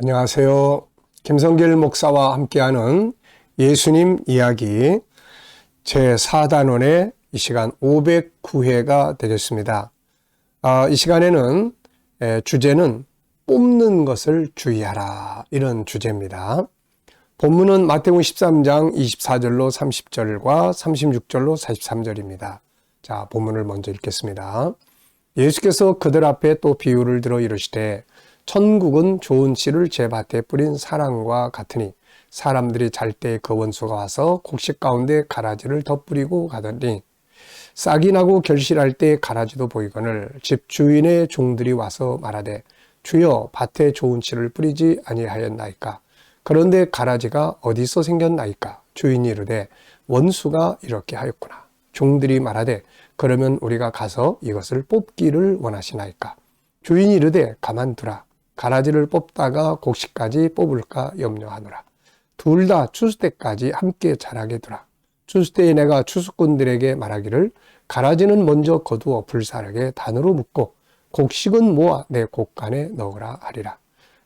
안녕하세요. 김성길 목사와 함께하는 예수님 이야기 제4단원의 이 시간 509회가 되겠습니다. 이 시간에는 주제는 뽑는 것을 주의하라, 이런 주제입니다. 본문은 마태복음 13장 24절로 30절과 36절로 43절입니다. 자, 본문을 먼저 읽겠습니다. 예수께서 그들 앞에 또 비유를 들어 이르시되 천국은 좋은 씨를 제 밭에 뿌린 사람과 같으니 사람들이 잘 때 그 원수가 와서 곡식 가운데 가라지를 덧뿌리고 가더니 싹이 나고 결실할 때 가라지도 보이거늘 집 주인의 종들이 와서 말하되 주여 밭에 좋은 씨를 뿌리지 아니하였나이까. 그런데 가라지가 어디서 생겼나이까. 주인이 이르되 원수가 이렇게 하였구나. 종들이 말하되 그러면 우리가 가서 이것을 뽑기를 원하시나이까. 주인이 이르되 가만두라. 가라지를 뽑다가 곡식까지 뽑을까 염려하노라. 둘 다 추수 때까지 함께 자라게 두라. 추수 때에 내가 추수꾼들에게 말하기를 가라지는 먼저 거두어 불사르게 단으로 묶고 곡식은 모아 내 곡간에 넣으라 하리라.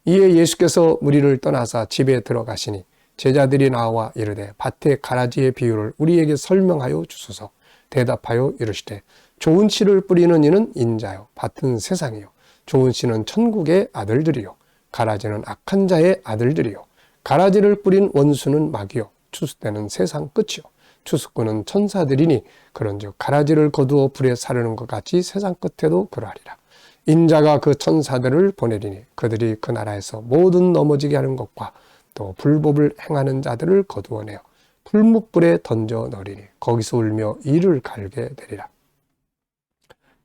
이에 예수께서 무리를 떠나사 집에 들어가시니 제자들이 나와 이르되 밭의 가라지의 비유를 우리에게 설명하여 주소서. 대답하여 이르시되 좋은 씨를 뿌리는 이는 인자요 밭은 세상이요 좋은 씨는 천국의 아들들이요 가라지는 악한 자의 아들들이요 가라지를 뿌린 원수는 마귀요 추수 때는 세상 끝이요 추수꾼은 천사들이니 그런즉 가라지를 거두어 불에 사르는 것 같이 세상 끝에도 그러하리라. 인자가 그 천사들을 보내리니 그들이 그 나라에서 모든 넘어지게 하는 것과 또 불법을 행하는 자들을 거두어내어 풀무불에 던져 넣으리니 거기서 울며 이를 갈게 되리라.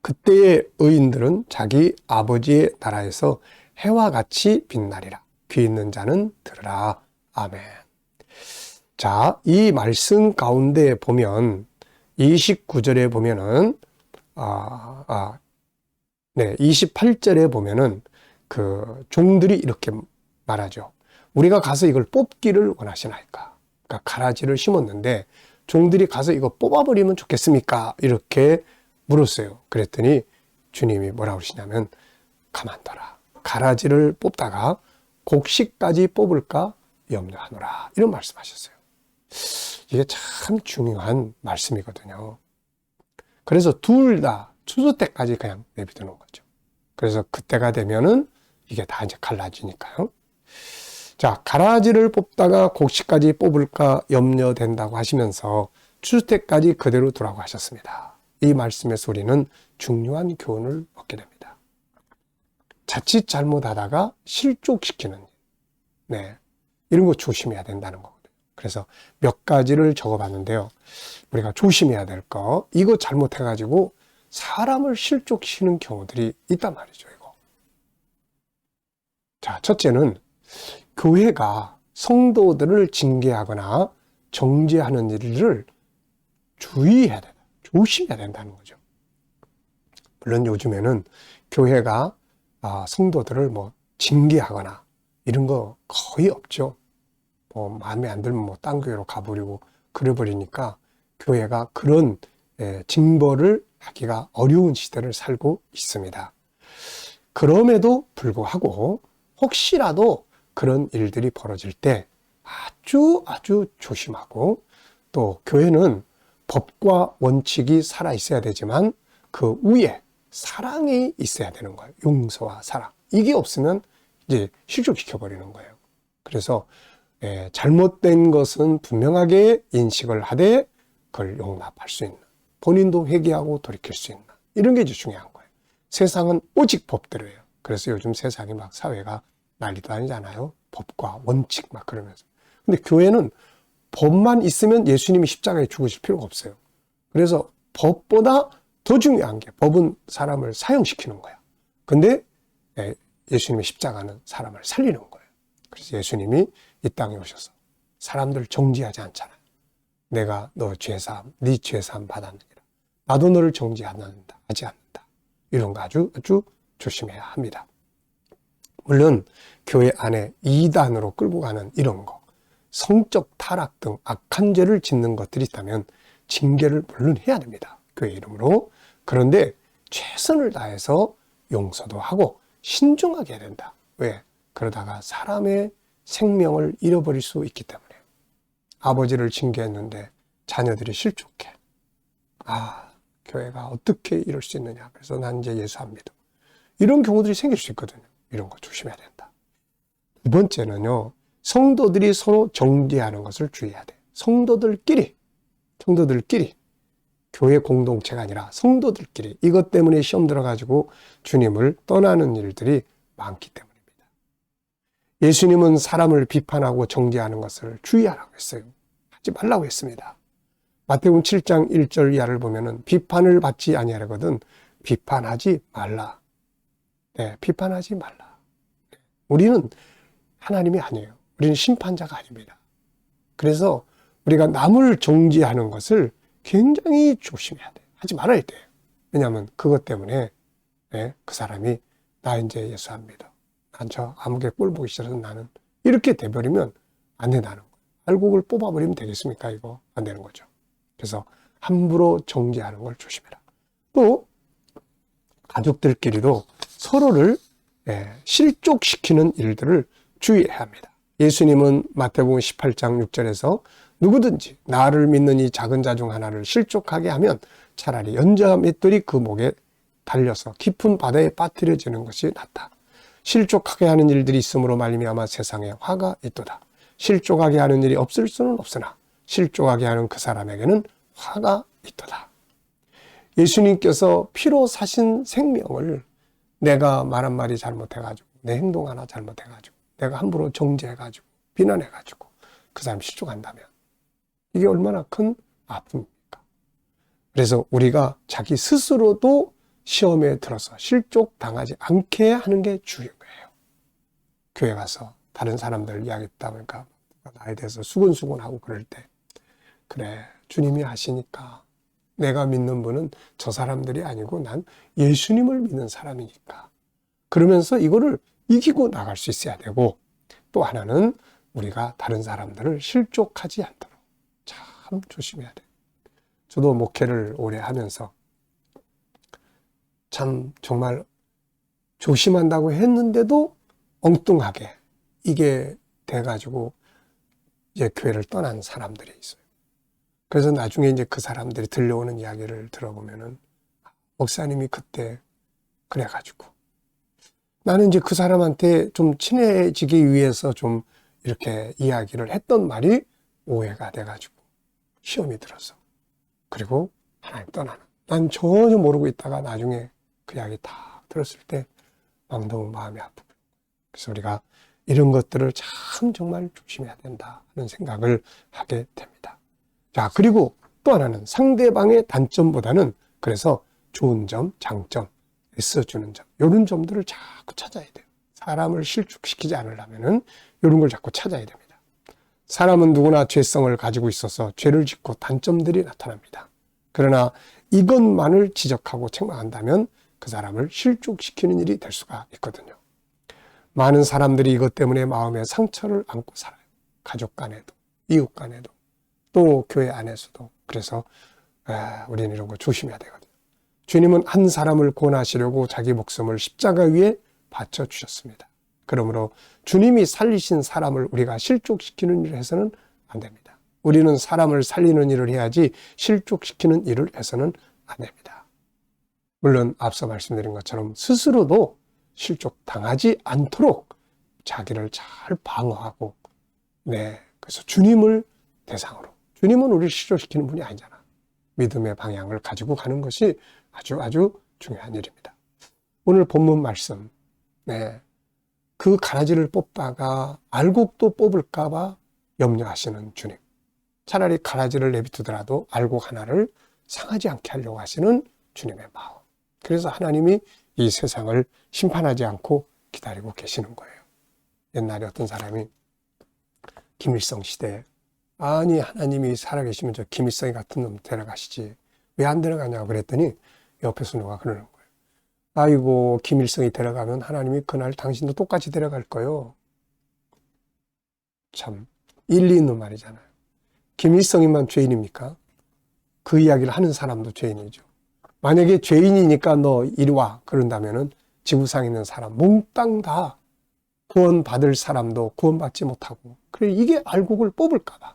그때의 의인들은 자기 아버지의 나라에서 해와 같이 빛나리라. 귀 있는 자는 들으라. 아멘. 자, 이 말씀 가운데 보면 29절에 보면은 28절에 보면은 그 종들이 이렇게 말하죠. 우리가 가서 이걸 뽑기를 원하시나이까. 그러니까 가라지를 심었는데 종들이 가서 이거 뽑아버리면 좋겠습니까? 이렇게 물었어요. 그랬더니 주님이 뭐라고 그러시냐면 가만둬라. 가라지를 뽑다가 곡식까지 뽑을까 염려하노라. 이런 말씀하셨어요. 이게 참 중요한 말씀이거든요. 그래서 둘 다 추수 때까지 그냥 내비두는 거죠. 그래서 그때가 되면은 이게 다 이제 갈라지니까요. 자, 가라지를 뽑다가 곡식까지 뽑을까 염려된다고 하시면서 추수 때까지 그대로 두라고 하셨습니다. 이 말씀에서 우리는 중요한 교훈을 얻게 됩니다. 자칫 잘못하다가 실족시키는 일, 이런 거 조심해야 된다는 거거든요. 그래서 몇 가지를 적어봤는데요. 우리가 조심해야 될 거, 이거 잘못해가지고 사람을 실족시키는 경우들이 있단 말이죠. 이거. 자, 첫째는 교회가 성도들을 징계하거나 정죄하는 일을 주의해야 된다. 조심해야 된다는 거죠. 물론 요즘에는 교회가 성도들을 징계하거나 이런 거 거의 없죠. 마음에 안 들면 딴 교회로 가버리고 그래버리니까 교회가 그런 징벌을 하기가 어려운 시대를 살고 있습니다. 그럼에도 불구하고 혹시라도 그런 일들이 벌어질 때 아주 조심하고, 또 교회는 법과 원칙이 살아 있어야 되지만 그 위에 사랑이 있어야 되는 거예요. 용서와 사랑. 이게 없으면 이제 실족시켜버리는 거예요. 그래서 잘못된 것은 분명하게 인식을 하되 그걸 용납할 수 있는, 본인도 회개하고 돌이킬 수 있는, 이런 게 이제 중요한 거예요. 세상은 오직 법대로예요. 그래서 요즘 세상이 막 사회가 난리도 아니잖아요. 법과 원칙 막 그러면서. 근데 교회는 법만 있으면 예수님이 십자가에 죽으실 필요가 없어요. 그래서 법보다 더 중요한 게, 법은 사람을 사형시키는 거야. 근데 예수님의 십자가는 사람을 살리는 거예요. 그래서 예수님이 이 땅에 오셔서 사람들을 정죄하지 않잖아요. 내가 너 죄사함, 네 죄사함 받았느니라. 나도 너를 정죄하지 않는다. 이런 거 아주 조심해야 합니다. 물론 교회 안에 이단으로 끌고 가는 이런 거, 성적 타락 등 악한 죄를 짓는 것들이 있다면 징계를 물론 해야 됩니다. 교회 이름으로. 그런데 최선을 다해서 용서도 하고 신중하게 해야 된다. 왜? 그러다가 사람의 생명을 잃어버릴 수 있기 때문에 아버지를 징계했는데 자녀들이 실족해. 교회가 어떻게 이럴 수 있느냐. 그래서 난 이제 예수 안 믿어. 이런 경우들이 생길 수 있거든요. 이런 거 조심해야 된다. 두 번째는요, 성도들이 서로 정죄하는 것을 주의해야 돼. 성도들끼리 교회 공동체가 아니라 성도들끼리 이것 때문에 시험 들어가지고 주님을 떠나는 일들이 많기 때문입니다. 예수님은 사람을 비판하고 정죄하는 것을 주의하라고 했어요. 하지 말라고 했습니다. 마태복음 7장 1절 이하를 보면은 비판을 받지 아니하거든 비판하지 말라. 네, 비판하지 말라. 우리는 하나님이 아니에요. 우리는 심판자가 아닙니다. 그래서 우리가 남을 정죄하는 것을 굉장히 조심해야 돼요. 하지 말아야 돼요. 왜냐하면 그것 때문에 그 사람이 나 이제 예수 안 믿어. 난 저 아무개 꼴 보기 싫어서 나는 이렇게 돼버리면 안 된다는 거예요. 알곡을 뽑아버리면 되겠습니까? 이거 안 되는 거죠. 그래서 함부로 정죄하는 걸 조심해라. 또 가족들끼리도 서로를 실족시키는 일들을 주의해야 합니다. 예수님은 마태복음 18장 6절에서 누구든지 나를 믿는 이 작은 자 중 하나를 실족하게 하면 차라리 연자 맷돌이 그 목에 달려서 깊은 바다에 빠뜨려지는 것이 낫다. 실족하게 하는 일들이 있으므로 말미암아 세상에 화가 있도다. 실족하게 하는 일이 없을 수는 없으나 실족하게 하는 그 사람에게는 화가 있도다. 예수님께서 피로 사신 생명을 내가 말한 말이 잘못해가지고 내 행동 하나 잘못해가지고 내가 함부로 정죄해가지고 비난해가지고 그 사람 실족한다면 이게 얼마나 큰 아픔입니까? 그래서 우리가 자기 스스로도 시험에 들어서 실족당하지 않게 하는 게 중요해요. 교회 가서 다른 사람들 이야기 듣다 보니까 나에 대해서 수근수근하고 그럴 때 그래 주님이 하시니까 내가 믿는 분은 저 사람들이 아니고 난 예수님을 믿는 사람이니까 그러면서 이거를 이기고 나갈 수 있어야 되고 또 하나는 우리가 다른 사람들을 실족하지 않도록 참 조심해야 돼요. 저도 목회를 오래 하면서 참 정말 조심한다고 했는데도 엉뚱하게 이게 돼가지고 이제 교회를 떠난 사람들이 있어요. 그래서 나중에 이제 그 사람들이 들려오는 이야기를 들어보면은 목사님이 그때 그래가지고 나는 이제 그 사람한테 좀 친해지기 위해서 좀 이렇게 이야기를 했던 말이 오해가 돼가지고 시험이 들어서 그리고 하나님 떠나는 난 전혀 모르고 있다가 나중에 그 이야기 다 들었을 때 막 너무 마음이 아프고 그래서 우리가 이런 것들을 참 정말 조심해야 된다 하는 생각을 하게 됩니다. 자, 그리고 또 하나는 상대방의 단점보다는 그래서 좋은 점, 장점, 애써주는 점 이런 점들을 자꾸 찾아야 돼요. 사람을 실족시키지 않으려면은 이런 걸 자꾸 찾아야 됩니다. 사람은 누구나 죄성을 가지고 있어서 죄를 짓고 단점들이 나타납니다. 그러나 이것만을 지적하고 책망한다면 그 사람을 실족시키는 일이 될 수가 있거든요. 많은 사람들이 이것 때문에 마음에 상처를 안고 살아요. 가족 간에도, 이웃 간에도, 또 교회 안에서도. 그래서 우리는 이런 거 조심해야 되거든요. 주님은 한 사람을 구원하시려고 자기 목숨을 십자가 위에 바쳐주셨습니다. 그러므로 주님이 살리신 사람을 우리가 실족시키는 일을 해서는 안 됩니다. 우리는 사람을 살리는 일을 해야지 실족시키는 일을 해서는 안 됩니다. 물론 앞서 말씀드린 것처럼 스스로도 실족당하지 않도록 자기를 잘 방어하고 그래서 주님을 대상으로 주님은 우리를 실족시키는 분이 아니잖아. 믿음의 방향을 가지고 가는 것이 아주 중요한 일입니다. 오늘 본문 말씀 그 가라지를 뽑다가 알곡도 뽑을까 봐 염려하시는 주님. 차라리 가라지를 내비두더라도 알곡 하나를 상하지 않게 하려고 하시는 주님의 마음. 그래서 하나님이 이 세상을 심판하지 않고 기다리고 계시는 거예요. 옛날에 어떤 사람이 김일성 시대에 아니 하나님이 살아계시면 저 김일성이 같은 놈 데려가시지 왜 안 데려가냐고 그랬더니 옆에서 누가 그러는 거예요. 아이고 김일성이 데려가면 하나님이 그날 당신도 똑같이 데려갈 거요. 참 일리 있는 말이잖아요. 김일성이만 죄인입니까? 그 이야기를 하는 사람도 죄인이죠. 만약에 죄인이니까 너 이리 와 그런다면은 지구상에 있는 사람 몽땅 다 구원받을 사람도 구원받지 못하고, 그래 이게 알곡을 뽑을까봐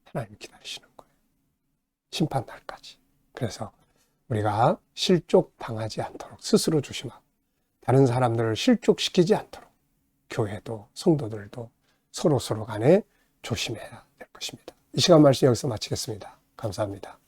하나님 기다리시는 거예요. 심판날까지. 그래서 우리가 실족 당하지 않도록 스스로 조심하고 다른 사람들을 실족시키지 않도록 교회도 성도들도 서로 간에 조심해야 될 것입니다. 이 시간 말씀 여기서 마치겠습니다. 감사합니다.